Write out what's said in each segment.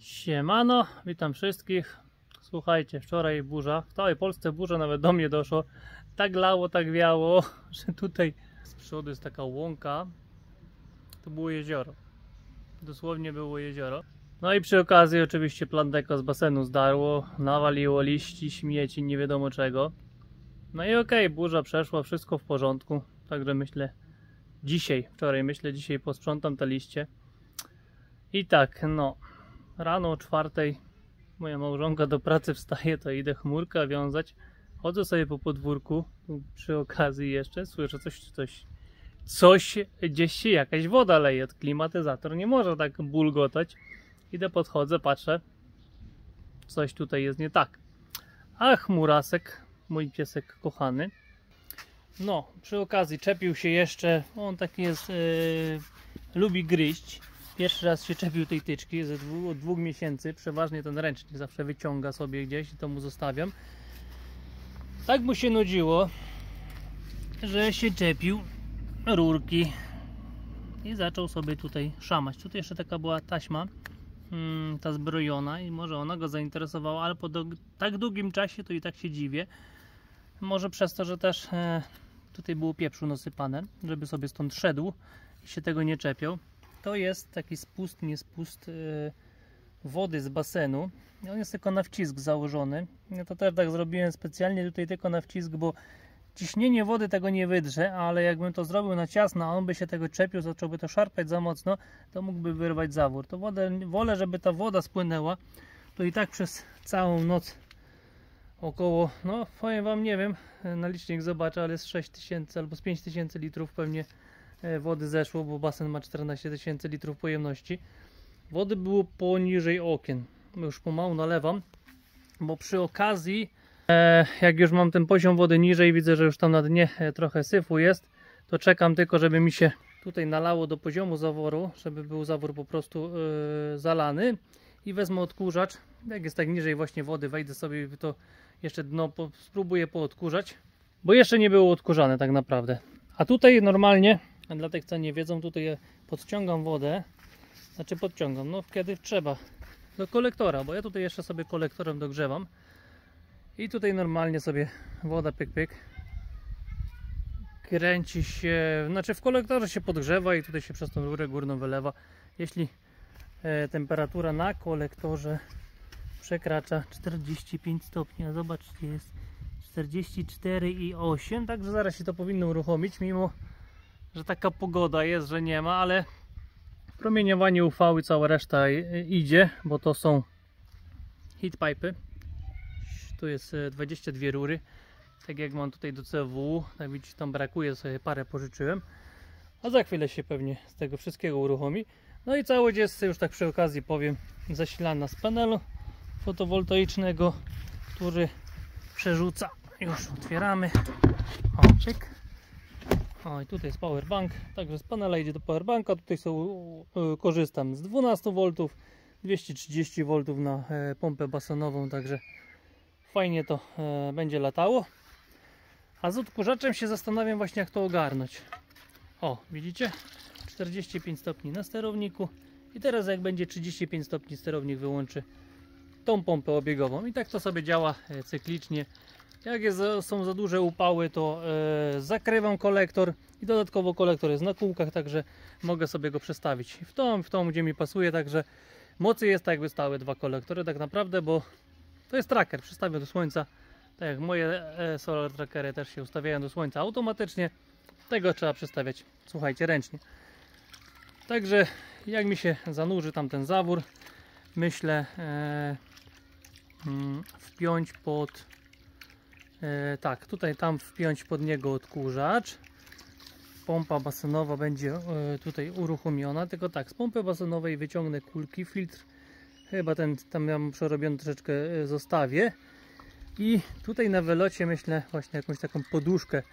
Siemano, witam wszystkich. Słuchajcie, wczoraj burza, w całej Polsce burza, nawet do mnie doszło. Tak lało, tak wiało, że tutaj z przodu jest taka łąka. To było jezioro. Dosłownie było jezioro. No i przy okazji oczywiście plandeko z basenu zdarło, nawaliło liści, śmieci, nie wiadomo czego. No i okej, burza przeszła, wszystko w porządku. Także myślę, dzisiaj posprzątam te liście. I tak, no, rano o 4:00 moja małżonka do pracy wstaje, to idę chmurka wiązać. Chodzę sobie po podwórku, przy okazji jeszcze słyszę coś gdzieś się jakaś woda leje, klimatyzator nie może tak bulgotać. Idę, podchodzę, patrzę, coś tutaj jest nie tak. A chmurasek, mój piesek kochany, no przy okazji czepił się jeszcze, on taki jest, lubi gryźć. Pierwszy raz się czepił tej tyczki od 2 miesięcy, przeważnie ten ręcznik zawsze wyciąga sobie gdzieś i to mu zostawiam. Tak mu się nudziło, że się czepił rurki i zaczął sobie tutaj szamać. Tutaj jeszcze taka była taśma, ta zbrojona, i może ona go zainteresowała, ale po tak długim czasie to i tak się dziwię. Może przez to, że też tutaj było pieprzu nasypane, żeby sobie stąd szedł i się tego nie czepiał. To jest taki spust, nie spust wody z basenu. On jest tylko na wcisk założony. Ja to też tak zrobiłem specjalnie tutaj tylko na wcisk, bo ciśnienie wody tego nie wydrze, ale jakbym to zrobił na ciasno, a on by się tego czepił, zacząłby to szarpać za mocno, to mógłby wyrwać zawór. To wolę, żeby ta woda spłynęła. To i tak przez całą noc około, no powiem wam, nie wiem, na licznik zobaczę, ale z 6000 albo z 5000 litrów pewnie wody zeszło, bo basen ma 14 000 litrów pojemności. Wody było poniżej okien. Już pomału nalewam, bo przy okazji, jak już mam ten poziom wody niżej, widzę, że już tam na dnie trochę syfu jest, to czekam tylko, żeby mi się tutaj nalało do poziomu zaworu, żeby był zawór po prostu zalany, i wezmę odkurzacz. Jak jest tak niżej właśnie wody, wejdę sobie i to jeszcze dno spróbuję poodkurzać, bo jeszcze nie było odkurzane tak naprawdę. A tutaj normalnie, dla tych co nie wiedzą, tutaj podciągam wodę, znaczy podciągam, no kiedy trzeba, do kolektora, bo ja tutaj jeszcze sobie kolektorem dogrzewam i tutaj normalnie sobie woda pyk pyk kręci się, znaczy w kolektorze się podgrzewa i tutaj się przez tą rurę górną wylewa. Jeśli temperatura na kolektorze przekracza 45 stopni, a zobaczcie, jest 44,8, także zaraz się to powinno uruchomić, mimo że taka pogoda jest, że nie ma, ale promieniowanie UV i cała reszta idzie, bo to są heat pipe'y. Tu jest 22 rury, tak jak mam tutaj do CW, tak widzicie, tam brakuje, sobie parę pożyczyłem, a za chwilę się pewnie z tego wszystkiego uruchomi. No i cały jest, już tak przy okazji powiem, zasilana z panelu fotowoltaicznego, który przerzuca. Już otwieramy. O, czyk. O, i tutaj jest powerbank. Także z panela idzie do powerbanka. Tutaj korzystam z 12 V, 230 V na pompę basenową, także fajnie to będzie latało. A z odkurzaczem się zastanawiam właśnie, jak to ogarnąć. O, widzicie? 45 stopni na sterowniku. I teraz jak będzie 35 stopni, sterownik wyłączy tą pompę obiegową. I tak to sobie działa cyklicznie. Jak są za duże upały, to zakrywam kolektor i dodatkowo kolektor jest na kółkach, także mogę sobie go przestawić w tą, gdzie mi pasuje. Także mocy jest tak jakby stały 2 kolektory tak naprawdę, bo to jest tracker, przestawiam do słońca. Tak jak moje solar trackery też się ustawiają do słońca automatycznie, tego trzeba przestawiać, słuchajcie, ręcznie. Także jak mi się zanurzy tam ten zawór, myślę wpiąć pod tak, tam wpiąć pod niego odkurzacz. Pompa basenowa będzie tutaj uruchomiona, tylko tak, z pompy basenowej wyciągnę kulki, filtr chyba tam ja mam przerobiony, troszeczkę zostawię, i tutaj na wylocie myślę właśnie jakąś taką poduszkę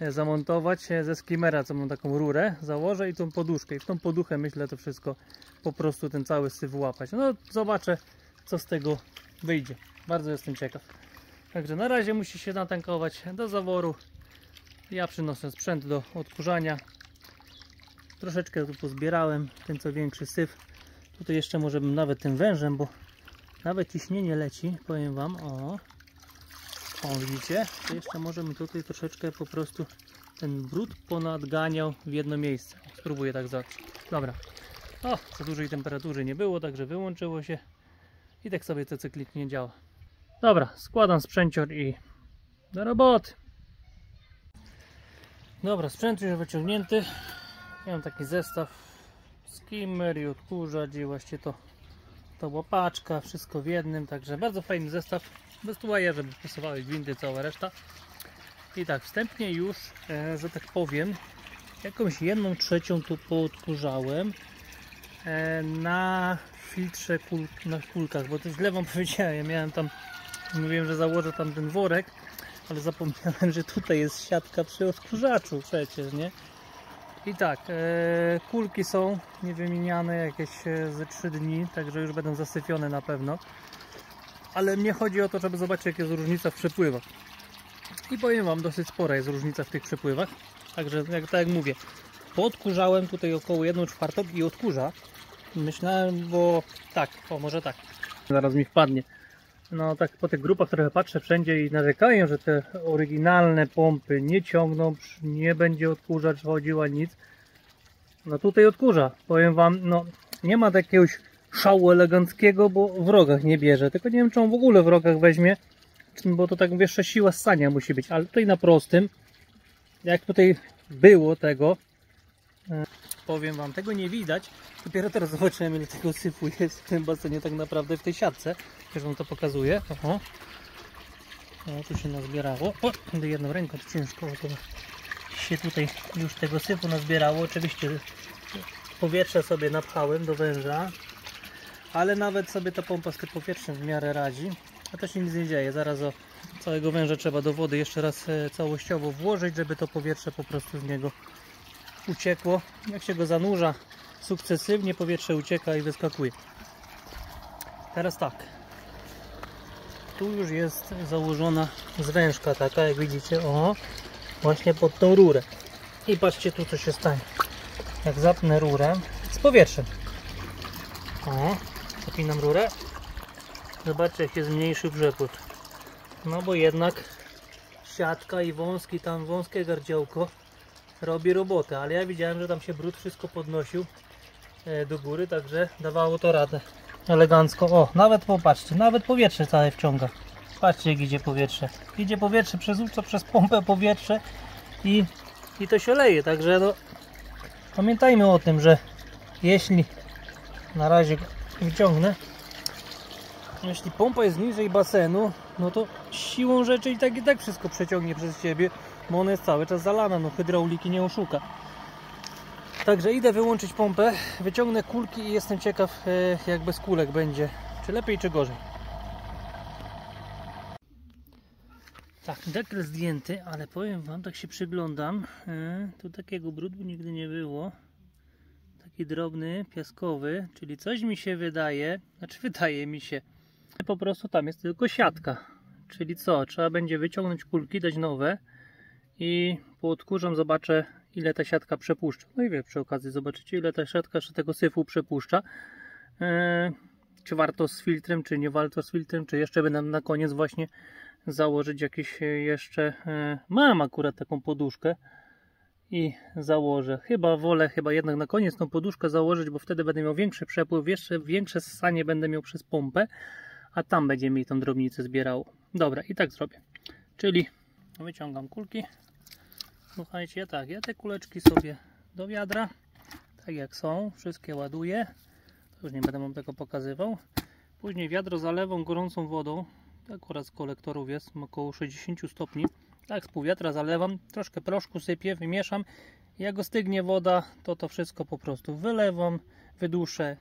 zamontować ze skimera, co mam taką rurę, założę i tą poduszkę, i w tą poduchę myślę to wszystko po prostu ten cały syf łapać. No zobaczę, co z tego wyjdzie, bardzo jestem ciekaw. Także na razie musi się natankować do zaworu. Ja przynoszę sprzęt do odkurzania. Troszeczkę tu pozbierałem, ten co większy syf Tutaj jeszcze może bym nawet tym wężem, bo nawet ciśnienie leci, powiem Wam. O, widzicie? To jeszcze możemy tutaj troszeczkę po prostu ten brud ponadganiał w jedno miejsce. Spróbuję tak zrobić. Dobra. O, za dużej temperatury nie było, także wyłączyło się. I tak sobie to cyklik nie działa. Dobra, składam sprzęcior i do roboty. Dobra, sprzęt już wyciągnięty. Mam taki zestaw skimmer i odkurzacz i właśnie to łapaczka, wszystko w jednym, także bardzo fajny zestaw. Bez tułaja, żeby pasowały gwinty, cała reszta. I tak, wstępnie już, że tak powiem, jakąś 1/3 tu poodkurzałem na filtrze, na kulkach, bo to źle Wam powiedziałem, ja miałem tam, mówiłem, że założę tam ten worek, ale zapomniałem, że tutaj jest siatka przy odkurzaczu przecież, nie? I tak, kulki są niewymieniane jakieś ze 3 dni, także już będą zasyfione na pewno. Ale mnie chodzi o to, żeby zobaczyć, jaka jest różnica w przepływach. I powiem Wam, dosyć spora jest różnica w tych przepływach. Także tak jak mówię, poodkurzałem tutaj około 1/4 i odkurza. Myślałem, bo tak, o może tak, zaraz mi wpadnie. No tak po tych grupach trochę patrzę wszędzie i narzekają, że te oryginalne pompy nie ciągną, nie będzie odkurzacz chodził ani nic. No tutaj odkurza, powiem Wam, no nie ma jakiegoś szału eleganckiego, bo w rogach nie bierze, tylko nie wiem, czy on w ogóle w rogach weźmie, bo to tak wyższa siła ssania musi być, ale tutaj na prostym, jak tutaj było tego, powiem Wam, tego nie widać. Dopiero teraz zobaczyłem, ile tego syfu jest w tym basenie tak naprawdę, w tej siatce. Już Wam to pokazuję. Oho. O, tu się nazbierało. O, jedną ręką to ciężko, bo to się tutaj już tego syfu nazbierało. Oczywiście powietrze sobie napchałem do węża, ale nawet sobie ta pompa z tym powietrzem w miarę radzi. A to się nic nie dzieje. Zaraz całego węża trzeba do wody jeszcze raz całościowo włożyć, żeby to powietrze po prostu z niego uciekło. Jak się go zanurza sukcesywnie, powietrze ucieka i wyskakuje. Teraz tak, tu już jest założona zwężka taka, jak widzicie, o, właśnie pod tą rurę. I patrzcie tu, co się stanie. Jak zapnę rurę z powietrzem, o, zapinam rurę, zobaczcie, jak jest mniejszy przepływ. No bo jednak siatka i wąskie gardziołko robi robotę, ale ja widziałem, że tam się brud wszystko podnosił do góry, także dawało to radę elegancko. O, nawet popatrzcie, nawet powietrze całe wciąga. Patrzcie, jak idzie powietrze. Idzie powietrze przez pompę powietrze i to się leje, także no, pamiętajmy o tym, że jeśli na razie wyciągnę, jeśli pompa jest niżej basenu, no to siłą rzeczy i tak wszystko przeciągnie przez siebie, bo ona jest cały czas zalana, no hydrauliki nie oszuka. Także idę wyłączyć pompę, wyciągnę kulki i jestem ciekaw, jak bez kulek będzie, czy lepiej, czy gorzej. Tak, dekel zdjęty, ale powiem Wam, tak się przyglądam, tu takiego brudu nigdy nie było. Taki drobny, piaskowy, czyli coś mi się wydaje, znaczy wydaje mi się, po prostu tam jest tylko siatka. Czyli co, trzeba będzie wyciągnąć kulki, dać nowe i poodkurzam, zobaczę, ile ta siatka przepuszcza. No i wie, przy okazji zobaczycie, ile ta siatka tego syfu przepuszcza. Czy warto z filtrem, czy nie warto z filtrem, czy jeszcze będę na koniec właśnie założyć jakieś jeszcze... Mam akurat taką poduszkę i założę. Wolę jednak na koniec tą poduszkę założyć, bo wtedy będę miał większy przepływ, jeszcze większe ssanie będę miał przez pompę, a tam będzie mi tą drobnicę zbierało. Dobra, i tak zrobię. Czyli wyciągam kulki. Słuchajcie, tak, ja te kuleczki sobie do wiadra, tak jak są, wszystkie ładuję. Już nie będę Wam tego pokazywał. Później wiadro zalewam gorącą wodą. Akurat z kolektorów jest około 60 stopni. Tak, z pół wiatra zalewam, troszkę proszku sypię, wymieszam. Jak ostygnie woda, to wszystko po prostu wylewam, wyduszę,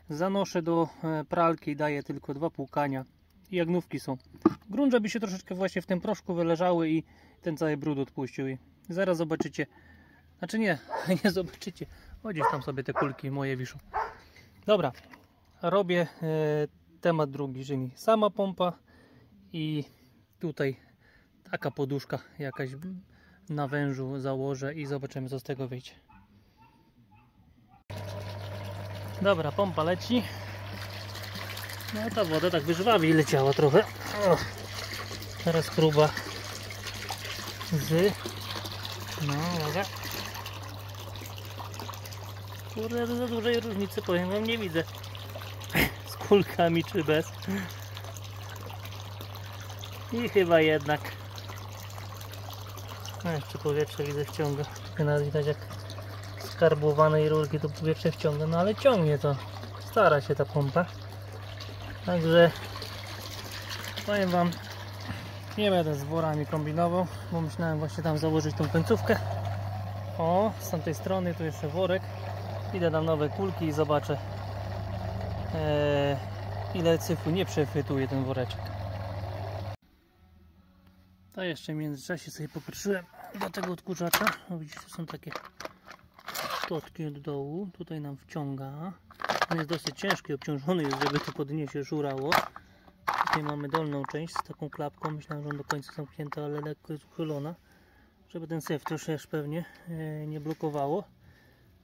zanoszę do pralki i daję tylko 2 płukania. I jagnówki są. Grunt, żeby się troszeczkę właśnie w tym proszku wyleżały i ten cały brud odpuścił. I zaraz zobaczycie, znaczy nie zobaczycie, o, gdzieś tam sobie te kulki moje wiszą. Dobra, robię temat drugi, czyli sama pompa i tutaj taka poduszka jakaś na wężu założę i zobaczymy, co z tego wyjdzie. Dobra, pompa leci. No ta woda tak wyżwawi leciała trochę. O, teraz próba z... No, uwaga. Kurde, za dużej różnicy, powiem wam, nie widzę. Z kulkami czy bez. I chyba jednak. No jeszcze powietrze widzę wciąga. Nawet widać jak z karbowanej rurki to powietrze wciąga. No ale ciągnie to. Stara się ta pompa. Także powiem wam, nie będę z worami kombinował, bo myślałem właśnie tam założyć tą końcówkę. O, z tamtej strony tu jeszcze worek. Idę tam nowe kulki i zobaczę, ile syfu nie przechwytuje ten woreczek. To jeszcze w międzyczasie sobie popatrzyłem do tego odkurzacza. No widzicie, to są takie szczotki od dołu. Tutaj nam wciąga. On jest dosyć ciężki, obciążony jest, żeby to podniesie, żurało. Tutaj mamy dolną część z taką klapką. Myślałem, że on do końca zamknięty, ale lekko jest uchylona, żeby ten syf troszkę pewnie nie blokowało.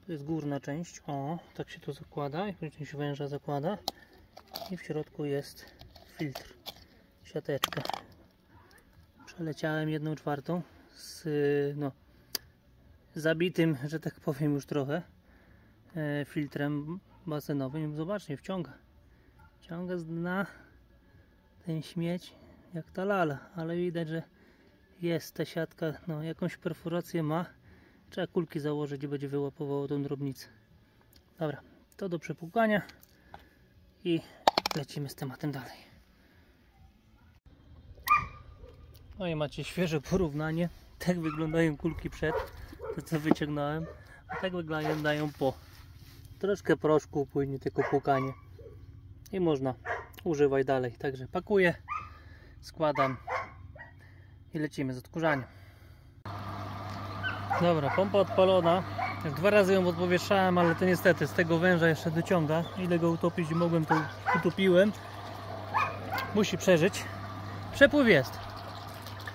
To jest górna część. O, tak się to zakłada. I później się węża zakłada. I w środku jest filtr. Siateczka. Przeleciałem 1/4 z zabitym, że tak powiem, już trochę filtrem basenowym. Zobaczcie, wciąga z dna ten śmieć jak ta lala, ale widać, że jest ta siatka, no jakąś perforację ma. Trzeba kulki założyć i będzie wyłapowało tą drobnicę. Dobra, to do przepłukania i lecimy z tematem dalej. No i macie świeże porównanie. Tak wyglądają kulki przed, to co wyciągnąłem, a tak wyglądają po. Troszkę proszku płynie tylko płukanie i można używać dalej. Także pakuję, składam i lecimy z odkurzaniem. Dobra, pompa odpalona. Już 2 razy ją odpowietrzałem, ale to niestety z tego węża jeszcze dociąga. Ile go utopić mogłem, to utopiłem. Musi przeżyć. Przepływ jest,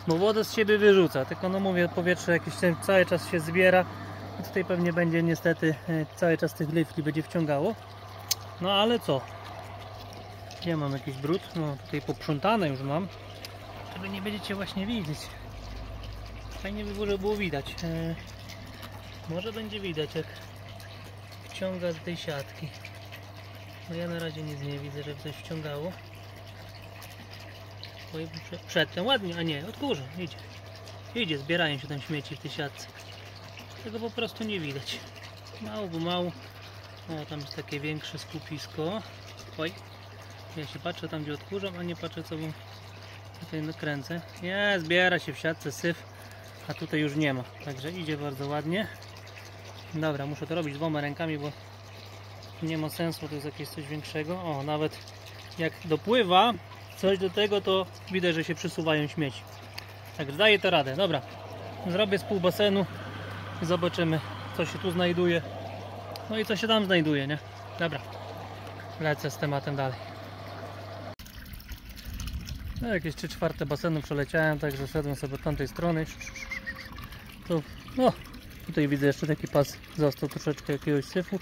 bo wodę z siebie wyrzuca, tylko no mówię, powietrze jakiś cały czas się zbiera i tutaj pewnie będzie niestety cały czas tych lifli będzie wciągało. No ale co? Ja mam jakiś brud, no tutaj poprzątane już mam, żeby nie będziecie właśnie widzieć. Fajnie by było, żeby było widać. Może będzie widać, jak wciąga z tej siatki. No ja na razie nic nie widzę, żeby coś wciągało. Przedtem ładnie, a nie, odkurza, idzie, zbierają się tam śmieci w tej siatce. Tego po prostu nie widać. Mało, bo mało. O, tam jest takie większe skupisko. Oj, ja się patrzę tam, gdzie odkurzam, a nie patrzę, co bym tutaj nakręcę. Nie, zbiera się w siatce syf, a tutaj już nie ma. Także idzie bardzo ładnie. Dobra, muszę to robić 2 rękami, bo nie ma sensu, to jest jakieś coś większego. O, nawet jak dopływa coś do tego, to widać, że się przysuwają śmieci. Także daje to radę. Dobra, zrobię z pół basenu i zobaczymy, co się tu znajduje. No i co się tam znajduje, nie? Dobra, lecę z tematem dalej. No, jakieś 3/4 basenu przeleciałem, także szedłem sobie od tamtej strony. Tu, no, tutaj widzę jeszcze taki pas, został troszeczkę jakiegoś syfu.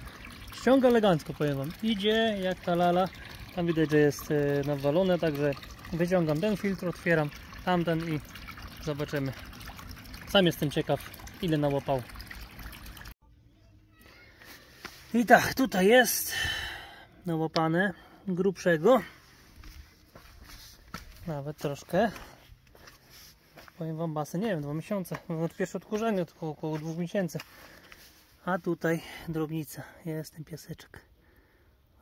Ściąga elegancko, powiem wam. Idzie jak ta lala. Tam widać, że jest nawalone, także wyciągam ten filtr, otwieram tamten i zobaczymy. Sam jestem ciekaw, ile nałapał. I tak, tutaj jest nałapane grubszego. Nawet troszkę. Powiem wam, basen, nie wiem, 2 miesiące. Nawet pierwsze odkurzenie to około 2 miesięcy. A tutaj drobnica, jest ten piaseczek.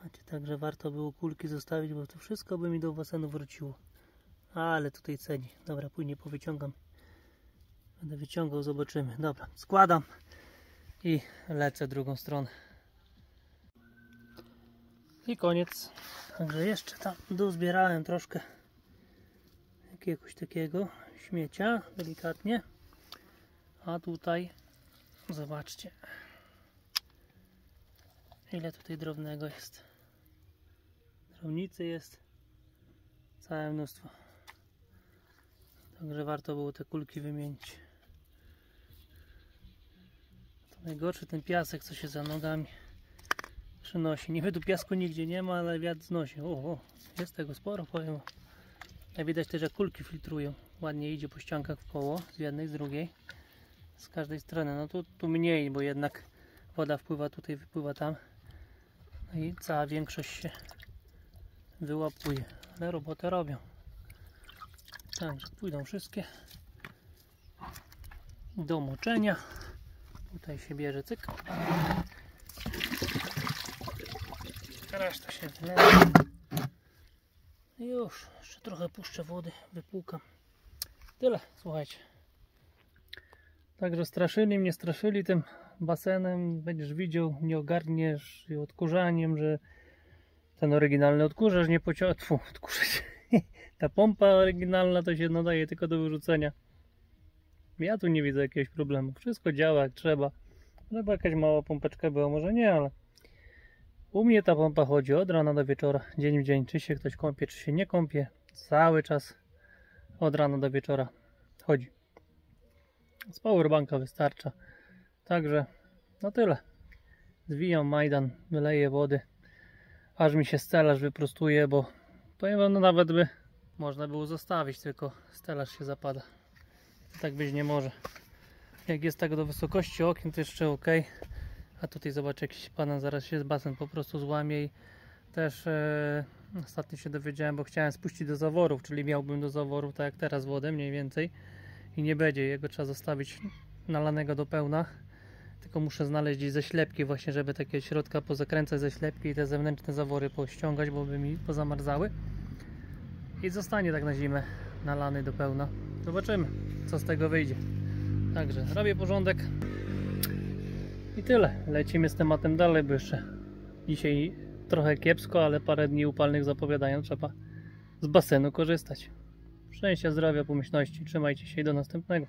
Macie, także warto było kulki zostawić, bo to wszystko by mi do basenu wróciło. Ale tutaj ceni. Dobra, później powyciągam. Będę wyciągał, zobaczymy. Dobra, składam i lecę drugą stronę. I koniec. Także jeszcze tam dozbierałem troszkę jakiegoś takiego śmiecia, delikatnie. A tutaj zobaczcie, ile tutaj drobnego jest. Drobnicy jest całe mnóstwo. Także warto było te kulki wymienić. To najgorszy ten piasek, co się za nogami przynosi. Niby tu piasku nigdzie nie ma, ale wiatr znosi. O, jest tego sporo, powiem. Jak widać też, jak kulki filtrują. Ładnie idzie po ściankach w koło, z jednej, z drugiej. Z każdej strony. No tu mniej, bo jednak woda wpływa tutaj, wypływa tam. No i cała większość się wyłapuje. Ale robotę robią. Także pójdą wszystkie do moczenia. Tutaj się bierze cyk. Reszta się wylewa. I już, jeszcze trochę puszczę wody, wypłukam. Tyle, słuchajcie. Także straszyli mnie, straszyli tym basenem. Będziesz widział, nie ogarniesz, i odkurzaniem, że ten oryginalny odkurzacz nie pociąga. Odkurzacz. Ta pompa oryginalna to się nadaje tylko do wyrzucenia. Ja tu nie widzę jakiegoś problemu. Wszystko działa jak trzeba. Żeby jakaś mała pompeczka była, może nie, ale u mnie ta pompa chodzi od rana do wieczora, dzień w dzień. Czy się ktoś kąpie, czy się nie kąpie. Cały czas od rana do wieczora chodzi. Z powerbanka wystarcza. Także no tyle. Zwijam majdan, wyleję wody, aż mi się stelaż wyprostuje, bo powiem wam, no nawet by można było zostawić, tylko stelaż się zapada. Tak być nie może. Jak jest tak do wysokości okien, to jeszcze ok. A tutaj zobacz, jakiś pan zaraz się z basen po prostu złamie. I też ostatnio się dowiedziałem, bo chciałem spuścić do zaworów, czyli miałbym do zaworów tak jak teraz wodę mniej więcej. I nie będzie, jego trzeba zostawić nalanego do pełna. Tylko muszę znaleźć gdzieś ześlepki właśnie, żeby takie środka pozakręcać ześlepki i te zewnętrzne zawory pościągać, bo by mi pozamarzały. I zostanie tak na zimę nalany do pełna. Zobaczymy, co z tego wyjdzie. Także robię porządek. I tyle. Lecimy z tematem dalej, bo jeszcze dzisiaj trochę kiepsko, ale parę dni upalnych zapowiadają. Trzeba z basenu korzystać. Szczęścia, zdrowia, pomyślności. Trzymajcie się i do następnego.